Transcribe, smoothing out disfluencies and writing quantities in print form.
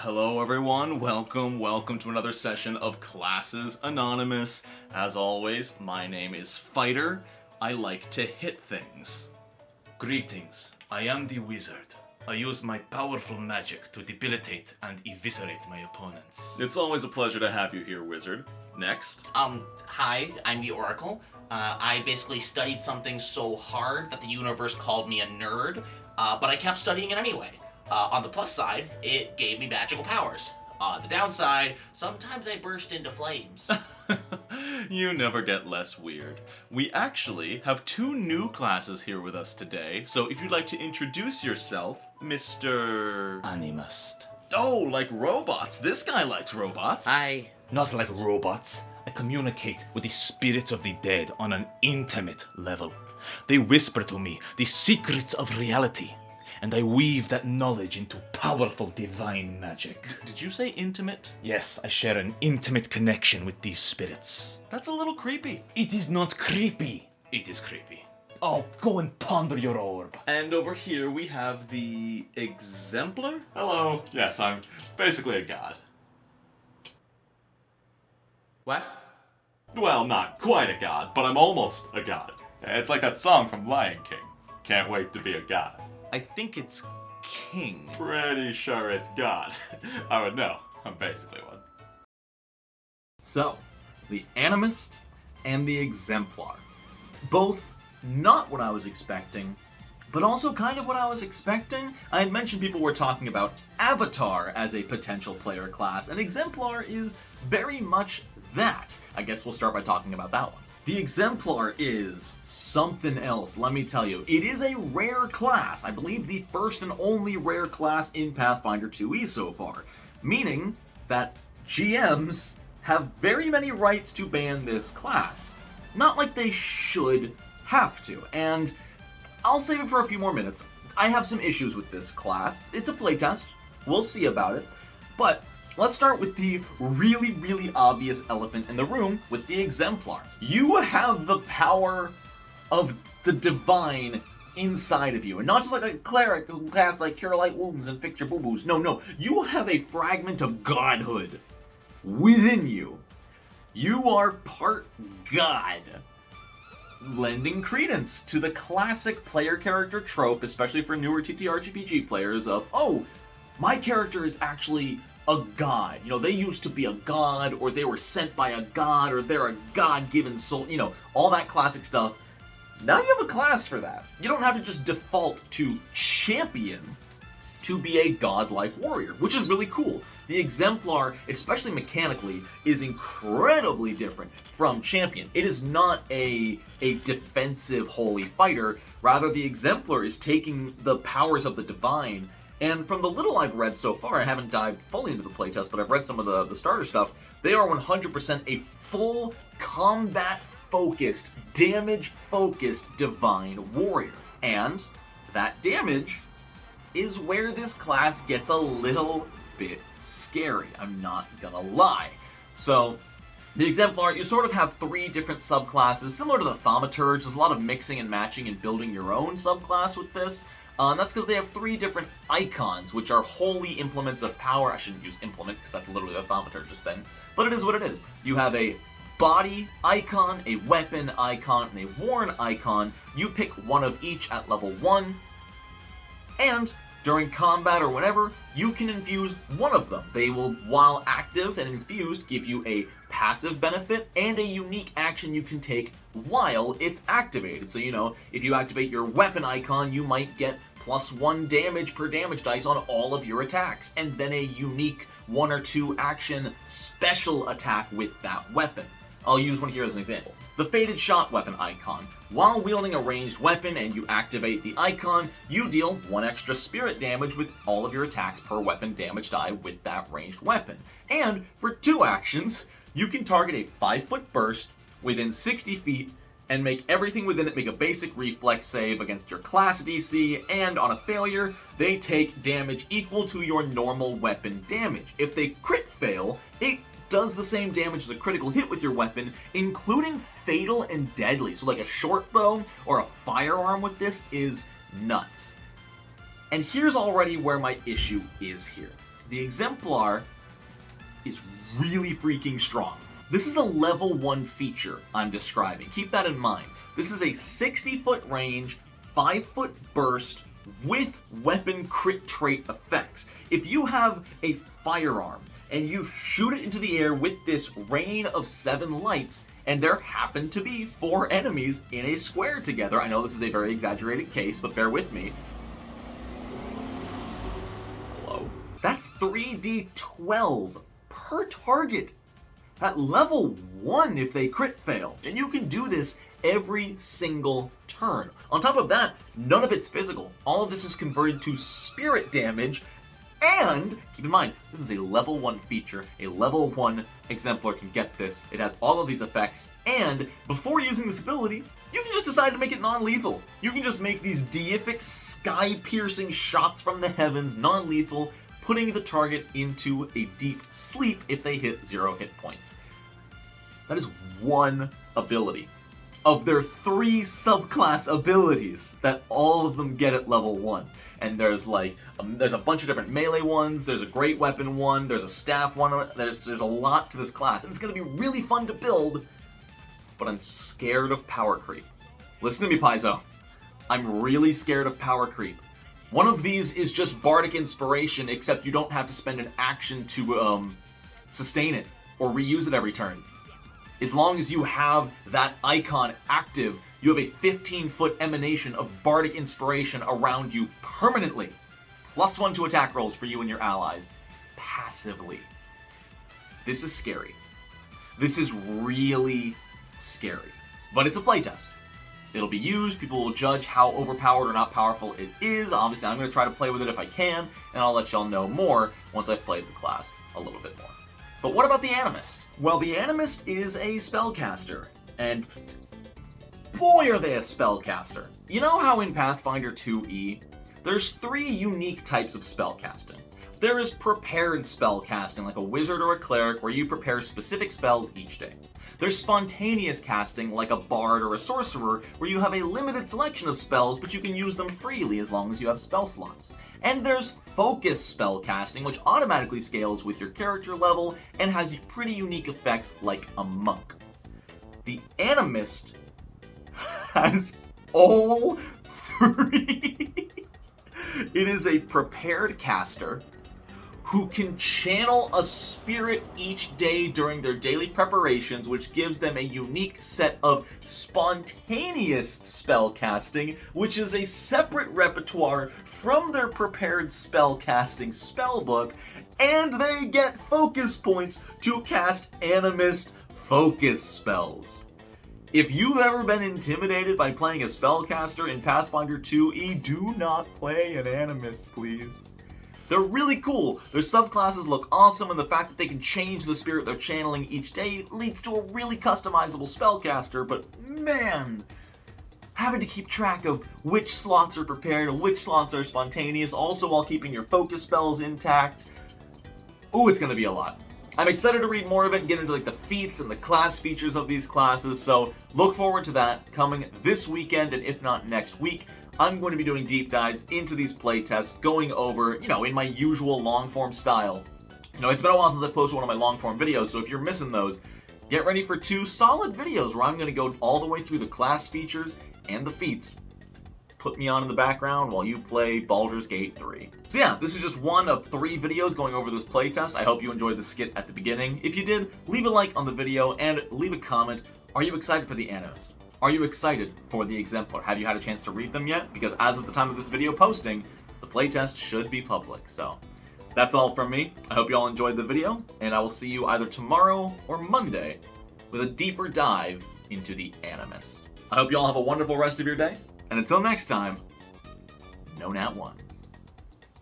Hello everyone, welcome to another session of Classes Anonymous. As always, my name is Fighter. I like to hit things. Greetings, I am the wizard. I use my powerful magic to debilitate and eviscerate my opponents. It's always a pleasure to have you here, wizard. Next. Hi, I'm the Oracle. I basically studied something so hard that the universe called me a nerd, but I kept studying it anyway. On the plus side, it gave me magical powers. The downside, sometimes I burst into flames. You never get less weird. We actually have two new classes here with us today, so if you'd like to introduce yourself, Mr. Animus. Oh, like robots. This guy likes robots. Hi. Not like robots. I communicate with the spirits of the dead on an intimate level. They whisper to me the secrets of reality, and I weave that knowledge into powerful divine magic. Did you say intimate? Yes, I share an intimate connection with these spirits. That's a little creepy. It is not creepy. It is creepy. Oh, go and ponder your orb. And over here we have the Exemplar? Hello. Yes, I'm basically a god. What? Well, not quite a god, but I'm almost a god. It's like that song from Lion King. Can't wait to be a god. I think it's King. Pretty sure it's god. I would know. I'm basically one. So, the Animus and the Exemplar. Both not what I was expecting, but also kind of what I was expecting. I had mentioned people were talking about Avatar as a potential player class, and Exemplar is very much that. I guess we'll start by talking about that one. The Exemplar is something else, let me tell you. It is a rare class. I believe the first and only rare class in Pathfinder 2e so far. Meaning that GMs have very many rights to ban this class. Not like they should have to. And I'll save it for a few more minutes. I have some issues with this class. It's a playtest. We'll see about it. But let's start with the really obvious elephant in the room with the Exemplar. You have the power of the divine inside of you. And not just like a cleric who casts like cure light wounds and fix your boo-boos. No. You have a fragment of godhood within you. You are part god. Lending credence to the classic player character trope, especially for newer TTRPG players, of, oh, my character is actually a god. You know, they used to be a god, or they were sent by a god, or they're a god-given soul, you know, all that classic stuff. Now you have a class for that. You don't have to just default to champion to be a godlike warrior, which is really cool. The Exemplar, especially mechanically, is incredibly different from champion. It is not a defensive holy fighter. Rather, the Exemplar is taking the powers of the divine. And from the little I've read so far, I haven't dived fully into the playtest, but I've read some of the starter stuff, they are 100% a full combat-focused, damage-focused divine warrior. And that damage is where this class gets a little bit scary, I'm not gonna lie. So, the Exemplar, you sort of have three different subclasses, similar to the Thaumaturge. There's a lot of mixing and matching and building your own subclass with this. That's because they have three different icons, which are holy implements of power. I shouldn't use implement, because that's literally a Thaumaturge's thing. But it is what it is. You have a body icon, a weapon icon, and a worn icon. You pick one of each at level 1. And during combat or whatever, you can infuse one of them. They will, while active and infused, give you a passive benefit and a unique action you can take while it's activated. So, you know, if you activate your weapon icon, you might get +1 damage per damage dice on all of your attacks, and then a unique 1 or 2 action special attack with that weapon. I'll use one here as an example. The Fated Shot weapon icon. While wielding a ranged weapon and you activate the icon, you deal 1 extra spirit damage with all of your attacks per weapon damage die with that ranged weapon. And for 2 actions, you can target a 5-foot burst within 60 feet and make everything within it make a basic reflex save against your class DC, and on a failure, they take damage equal to your normal weapon damage. If they crit fail, it does the same damage as a critical hit with your weapon, including fatal and deadly. So like a short bow or a firearm with this is nuts. And here's already where my issue is here. the Exemplar is really freaking strong. This is a level 1 feature I'm describing. Keep that in mind. This is a 60-foot range, 5-foot burst with weapon crit trait effects. If you have a firearm and you shoot it into the air with this rain of 7 lights, and there happen to be 4 enemies in a square together, I know this is a very exaggerated case, but bear with me. Hello? That's 3d12 per target at level 1 if they crit fail. And you can do this every single turn. On top of that, none of it's physical. All of this is converted to spirit damage. And keep in mind, this is a level 1 feature. A level 1 Exemplar can get this. It has all of these effects. And before using this ability, you can just decide to make it non-lethal. You can just make these deific, sky-piercing shots from the heavens non-lethal, putting the target into a deep sleep if they hit 0 hit points. That is one ability of their 3 subclass abilities that all of them get at level 1. And there's there's a bunch of different melee ones, there's a great weapon one, there's a staff one, there's a lot to this class, and it's going to be really fun to build, but I'm scared of power creep. Listen to me, Paizo. I'm really scared of power creep. One of these is just Bardic Inspiration, except you don't have to spend an action to sustain it or reuse it every turn. As long as you have that icon active, you have a 15-foot emanation of Bardic Inspiration around you permanently. +1 to attack rolls for you and your allies. Passively. This is scary. This is really scary. But it's a playtest. It'll be used, people will judge how overpowered or not powerful it is. Obviously, I'm going to try to play with it if I can, and I'll let y'all know more once I've played the class a little bit more. But what about the Animist? Well, the Animist is a spellcaster, and boy are they a spellcaster. You know how in Pathfinder 2e, there's 3 unique types of spellcasting. There is prepared spellcasting, like a wizard or a cleric, where you prepare specific spells each day. There's spontaneous casting, like a bard or a sorcerer, where you have a limited selection of spells, but you can use them freely as long as you have spell slots. And there's focus spellcasting, which automatically scales with your character level and has pretty unique effects like a monk. The Animist has all 3. It is a prepared caster who can channel a spirit each day during their daily preparations, which gives them a unique set of spontaneous spell casting, which is a separate repertoire from their prepared spell casting spellbook, and they get focus points to cast Animist focus spells. If you've ever been intimidated by playing a spellcaster in Pathfinder 2e, do not play an Animist, please. They're really cool. Their subclasses look awesome, and the fact that they can change the spirit they're channeling each day leads to a really customizable spellcaster, but man, having to keep track of which slots are prepared and which slots are spontaneous, also while keeping your focus spells intact, ooh, it's gonna be a lot. I'm excited to read more of it and get into the feats and the class features of these classes, so look forward to that coming this weekend, and if not next week. I'm going to be doing deep dives into these playtests, going over, in my usual long-form style. It's been a while since I've posted one of my long-form videos, so if you're missing those, get ready for 2 solid videos where I'm going to go all the way through the class features and the feats. Put me on in the background while you play Baldur's Gate 3. So yeah, this is just one of 3 videos going over this playtest. I hope you enjoyed the skit at the beginning. If you did, leave a like on the video and leave a comment. Are you excited for the Animist? Are you excited for the Exemplar? Have you had a chance to read them yet? Because as of the time of this video posting, the playtest should be public. So that's all from me. I hope you all enjoyed the video, and I will see you either tomorrow or Monday with a deeper dive into the Animus. I hope you all have a wonderful rest of your day, and until next time, no Nat 1.